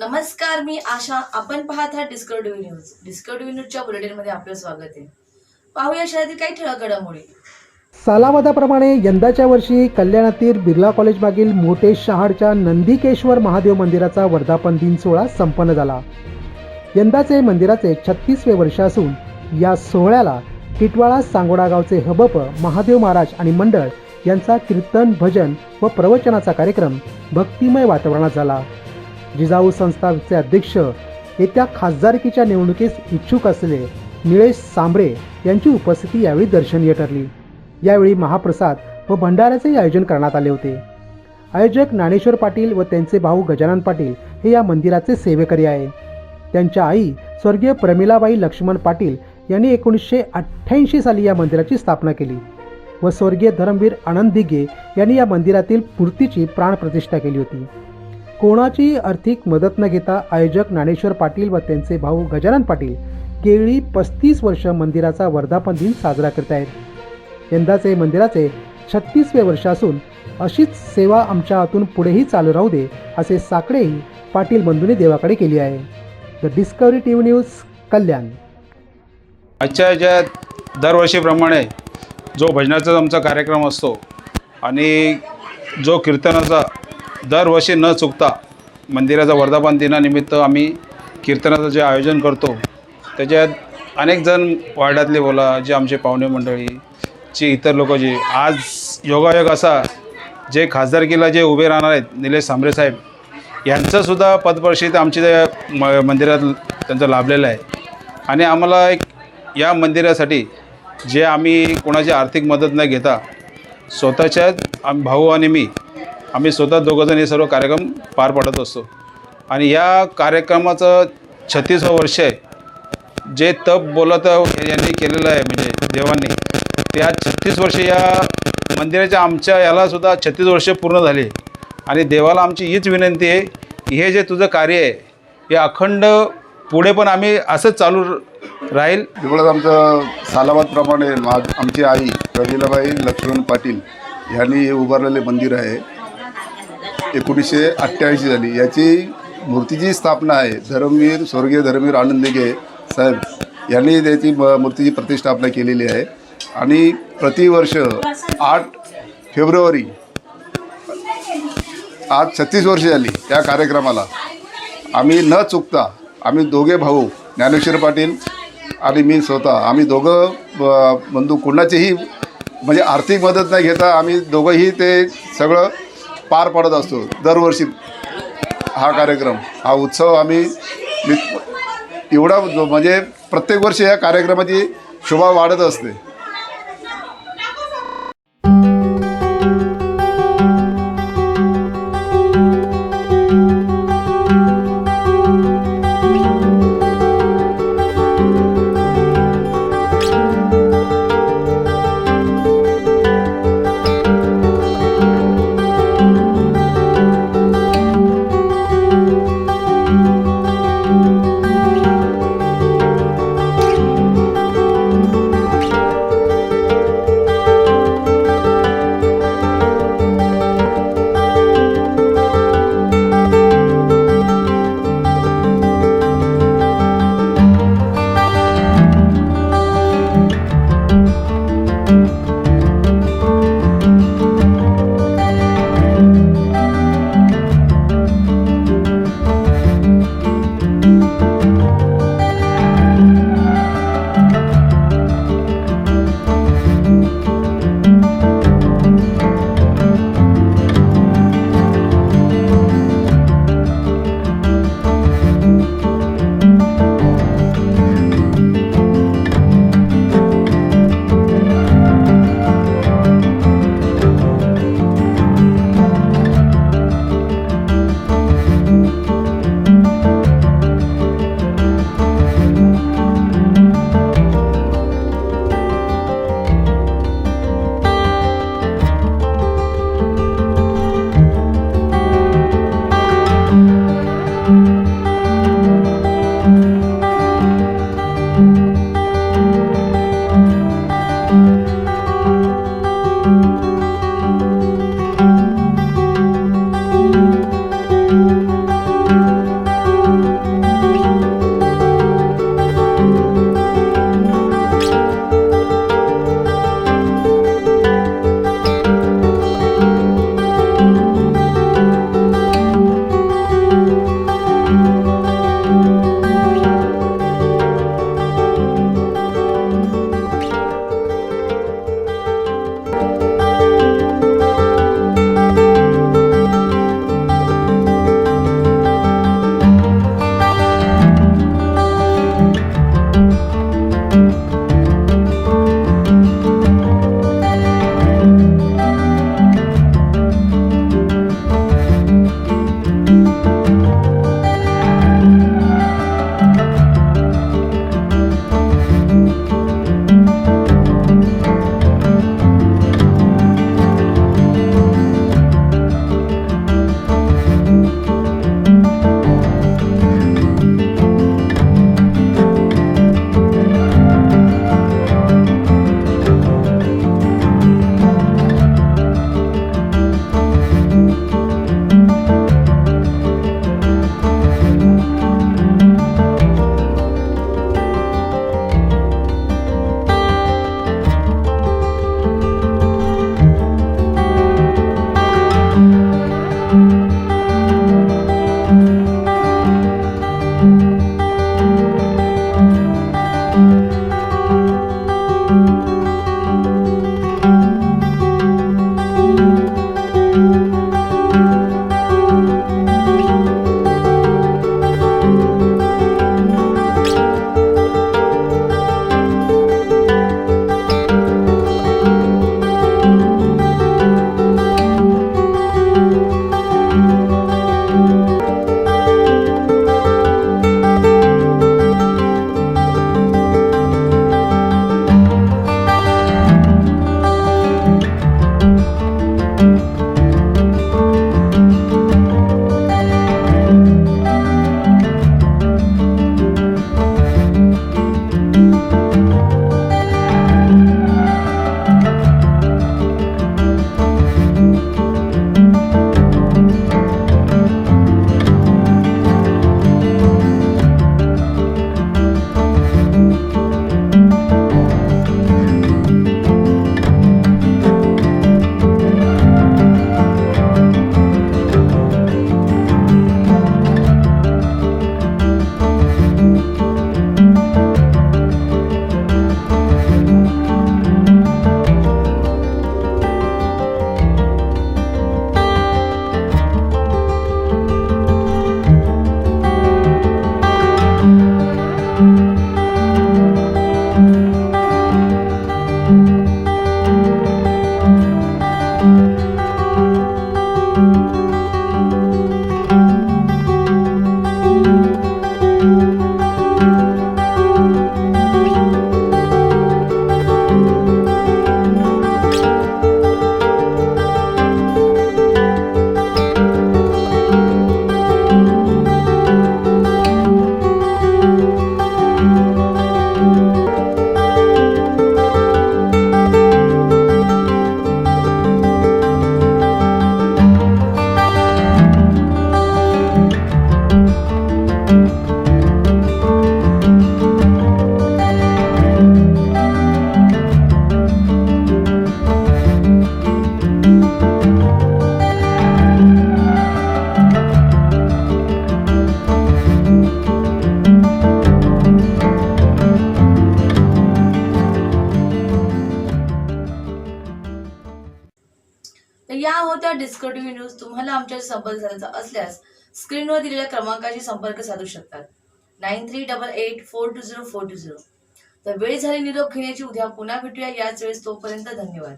नमस्कार, मी आशा. आपण पाहत आहात डिस्कव्हरी न्यूज. डिस्कव्हरी न्यूजच्या बुलेटिनमध्ये आपलं स्वागत आहे. पाहूया शहरातील काही ठळक घडामोडी. सालावादाप्रमाणे यंदाच्या वर्षी कल्याणातील बिर्ला कॉलेज मागील मोठे शहाडच्या नंदिकेश्वर महादेव मंदिराचा वर्धापन दिन सोहळा संपन्न झाला. यंदाचे मंदिराचे 36वे वर्ष असून या सोहळ्याला टिटवाळा सांगोडा गावचे हबप महादेव महाराज आणि मंडळ यांचा कीर्तन, भजन व प्रवचनाचा कार्यक्रम भक्तिमय वातावरणात झाला. जिजाऊ संस्थाचे अध्यक्ष येत्या खासदारकीच्या निवडणुकीस इच्छुक असलेले निळेश सांबरे यांची उपस्थिती यावेळी दर्शनीय ठरली. यावेळी महाप्रसाद व भंडाऱ्याचे आयोजन करण्यात आले होते. आयोजक ज्ञानेश्वर पाटील व त्यांचे भाऊ गजानन पाटील हे या मंदिराचे सेवेकरी आहे. त्यांच्या आई स्वर्गीय प्रमिलाबाई लक्ष्मण पाटील यांनी 1988 साली या मंदिराची स्थापना केली व स्वर्गीय धर्मवीर आनंद दिघे यांनी या मंदिरातील मूर्तीची प्राणप्रतिष्ठा केली होती. कोणाची आर्थिक मदत न घेता आयोजक ज्ञानेश्वर पाटील व त्यांचे भाऊ गजानन पाटील गेली 35 वर्ष मंदिराचा वर्धापन दिन साजरा करत आहेत. यंदाचे मंदिराचे 36वे वर्ष असून अशीच सेवा आमच्या हातून पुढेही चालू राहू दे असे साकडेही पाटील बंधूंनी देवाकडे केली आहे. द डिस्कव्हरी टीव्ही न्यूज, कल्याण. आजच्या याच्यात दरवर्षीप्रमाणे जो भजनाचा आमचा कार्यक्रम असतो आणि जो कीर्तनाचा दरवर्षी न चुकता मंदिराचा वर्धापन दिनानिमित्त आम्ही कीर्तनाचं जे आयोजन करतो त्याच्यात अनेक जण वार्डातले बोला, जे आमचे पाहुणे मंडळी, जे इतर लोक, जे आज योगायोग असा जे खासदारकीला जे उभे राहणार आहेत निलेश सांबरे साहेब यांचंसुद्धा पदपरिषद आमच्या मंदिरात त्यांचं लाभलेलं आहे. आणि आम्हाला एक या मंदिरासाठी जे आम्ही कोणाची आर्थिक मदत न घेता स्वतःच्याच भाऊ आणि आम्ही स्वतः दोघंजण हे सर्व कार्यक्रम पार पाडत असतो. आणि या कार्यक्रमाचं 36वं वर्ष आहे. जे तप बोलत यांनी केलेलं आहे म्हणजे देवांनी, ते आज 36 वर्ष या मंदिराच्या आमच्या यालासुद्धा 36 वर्ष पूर्ण झाली. आणि देवाला आमची हीच विनंती आहे की हे जे तुझं कार्य आहे हे अखंड पुढे पण आम्ही असंच चालू राहील. एवढंच आमचं सालाबादप्रमाणे आमची आई प्रमिलाबाई लक्ष्मण पाटील यांनी हे उभारलेले मंदिर आहे. 1988 झाली. याची मूर्तीची स्थापना आहे स्वर्गीय धर्मवीर आनंद दिघे साहेब यांनी त्याची मूर्तीची प्रतिष्ठापना केलेली आहे. आणि प्रतिवर्ष 8 फेब्रुवारी आज 36 वर्ष झाली या कार्यक्रमाला. आम्ही न चुकता आम्ही दोघे भाऊ ज्ञानेश्वर पाटील आणि मी स्वतः आम्ही दोघं बंधू कोणाचीही म्हणजे आर्थिक मदत नाही घेता आम्ही दोघंही ते सगळं पार पडत असतो. दरवर्षी हा कार्यक्रम, हा उत्सव आम्ही एवढा म्हणजे प्रत्येक वर्षी या कार्यक्रमाची शोभा वाढत असते. या होत्या डिस्कवर टीव्ही न्यूज. तुम्हाला आमच्याशी संपर्क साधायचा असल्यास स्क्रीनवर दिलेल्या क्रमांकाशी संपर्क साधू शकतात. 9388420420. तर वेळ झाली निरोप घेण्याची. उद्या पुन्हा भेटूया याच वेळेस. तोपर्यंत धन्यवाद.